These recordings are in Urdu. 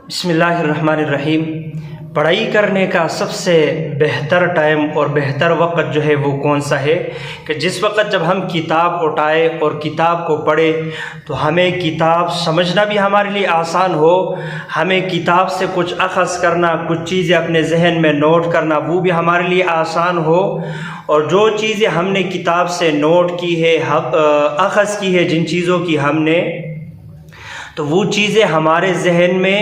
بسم اللہ الرحمن الرحیم۔ پڑھائی کرنے کا سب سے بہتر ٹائم اور بہتر وقت جو ہے وہ کون سا ہے کہ جس وقت جب ہم کتاب اٹھائے اور کتاب کو پڑھے تو ہمیں کتاب سمجھنا بھی ہمارے لیے آسان ہو، ہمیں کتاب سے کچھ اخذ کرنا، کچھ چیزیں اپنے ذہن میں نوٹ کرنا وہ بھی ہمارے لیے آسان ہو، اور جو چیزیں ہم نے کتاب سے نوٹ کی ہے، اخذ کی ہے جن چیزوں کی ہم نے، تو وہ چیزیں ہمارے ذہن میں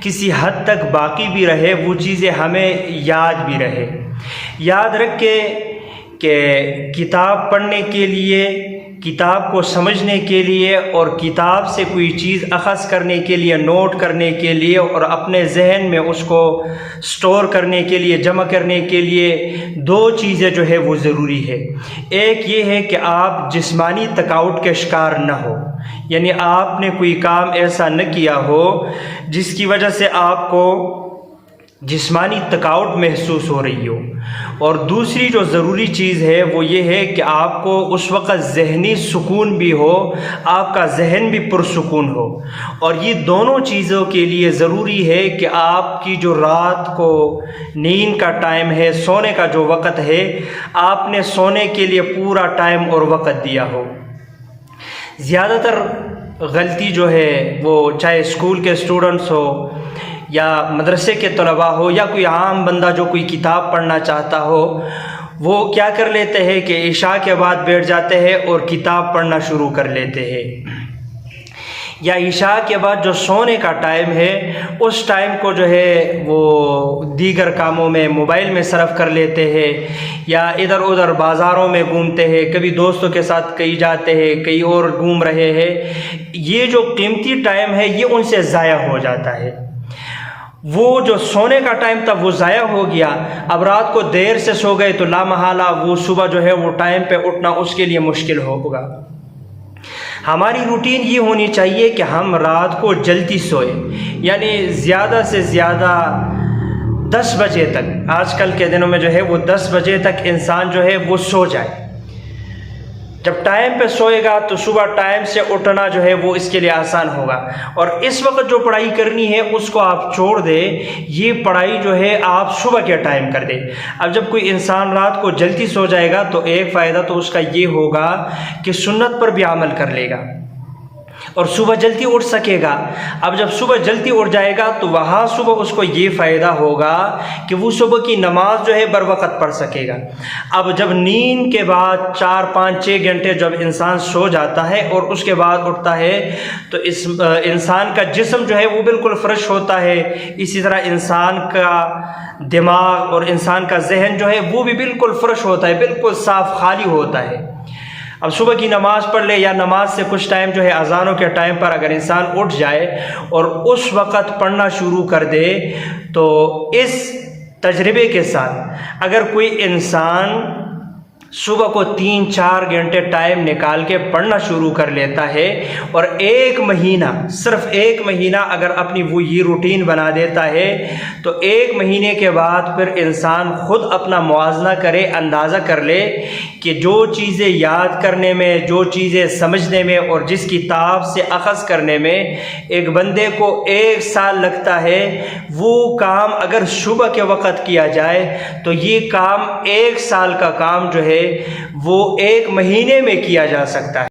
کسی حد تک باقی بھی رہے، وہ چیزیں ہمیں یاد بھی رہے۔ یاد رکھے کہ کتاب پڑھنے کے لیے، کتاب کو سمجھنے کے لیے اور کتاب سے کوئی چیز اخذ کرنے کے لیے، نوٹ کرنے کے لیے اور اپنے ذہن میں اس کو سٹور کرنے کے لیے، جمع کرنے کے لیے دو چیزیں جو ہے وہ ضروری ہے۔ ایک یہ ہے کہ آپ جسمانی تھکاوٹ کے شکار نہ ہو، یعنی آپ نے کوئی کام ایسا نہ کیا ہو جس کی وجہ سے آپ کو جسمانی تھکاوٹ محسوس ہو رہی ہو، اور دوسری جو ضروری چیز ہے وہ یہ ہے کہ آپ کو اس وقت ذہنی سکون بھی ہو، آپ کا ذہن بھی پرسکون ہو، اور یہ دونوں چیزوں کے لیے ضروری ہے کہ آپ کی جو رات کو نیند کا ٹائم ہے، سونے کا جو وقت ہے، آپ نے سونے کے لیے پورا ٹائم اور وقت دیا ہو۔ زیادہ تر غلطی جو ہے وہ چاہے اسکول کے اسٹوڈنٹس ہو یا مدرسے کے طلباء ہو یا کوئی عام بندہ جو کوئی کتاب پڑھنا چاہتا ہو، وہ کیا کر لیتے ہیں کہ عشاء کے بعد بیٹھ جاتے ہیں اور کتاب پڑھنا شروع کر لیتے ہیں، یا عشاء کے بعد جو سونے کا ٹائم ہے اس ٹائم کو جو ہے وہ دیگر کاموں میں، موبائل میں صرف کر لیتے ہیں، یا ادھر ادھر بازاروں میں گھومتے ہیں، کبھی دوستوں کے ساتھ کہیں جاتے ہیں، کہیں اور گھوم رہے ہیں۔ یہ جو قیمتی ٹائم ہے یہ ان سے ضائع ہو جاتا ہے۔ وہ جو سونے کا ٹائم تھا وہ ضائع ہو گیا، اب رات کو دیر سے سو گئے تو لامحالہ وہ صبح جو ہے وہ ٹائم پہ اٹھنا اس کے لیے مشکل ہوگا۔ ہماری روٹین یہ ہونی چاہیے کہ ہم رات کو جلدی سوئیں، یعنی زیادہ سے زیادہ 10 بجے تک، آج کل کے دنوں میں جو ہے وہ 10 بجے تک انسان جو ہے وہ سو جائے۔ جب ٹائم پہ سوئے گا تو صبح ٹائم سے اٹھنا جو ہے وہ اس کے لیے آسان ہوگا، اور اس وقت جو پڑھائی کرنی ہے اس کو آپ چھوڑ دیں، یہ پڑھائی جو ہے آپ صبح کے ٹائم کر دیں۔ اب جب کوئی انسان رات کو جلدی سو جائے گا تو ایک فائدہ تو اس کا یہ ہوگا کہ سنت پر بھی عمل کر لے گا اور صبح جلدی اٹھ سکے گا۔ اب جب صبح جلدی اٹھ جائے گا تو وہاں صبح اس کو یہ فائدہ ہوگا کہ وہ صبح کی نماز جو ہے بر وقت پڑھ سکے گا۔ اب جب نیند کے بعد 4 5 6 گھنٹے جب انسان سو جاتا ہے اور اس کے بعد اٹھتا ہے تو اس انسان کا جسم جو ہے وہ بالکل فریش ہوتا ہے، اسی طرح انسان کا دماغ اور انسان کا ذہن جو ہے وہ بھی بالکل فریش ہوتا ہے، بالکل صاف خالی ہوتا ہے۔ اب صبح کی نماز پڑھ لے یا نماز سے کچھ ٹائم جو ہے اذانوں کے ٹائم پر اگر انسان اٹھ جائے اور اس وقت پڑھنا شروع کر دے، تو اس تجربے کے ساتھ اگر کوئی انسان صبح کو 3 4 گھنٹے ٹائم نکال کے پڑھنا شروع کر لیتا ہے اور ایک مہینہ، صرف ایک مہینہ اگر اپنی وہ یہ روٹین بنا دیتا ہے، تو ایک مہینے کے بعد پھر انسان خود اپنا موازنہ کرے، اندازہ کر لے کہ جو چیزیں یاد کرنے میں، جو چیزیں سمجھنے میں اور جس کتاب سے اخذ کرنے میں ایک بندے کو 1 سال لگتا ہے، وہ کام اگر صبح کے وقت کیا جائے تو یہ کام 1 سال کا کام جو ہے وہ 1 مہینے میں کیا جا سکتا ہے۔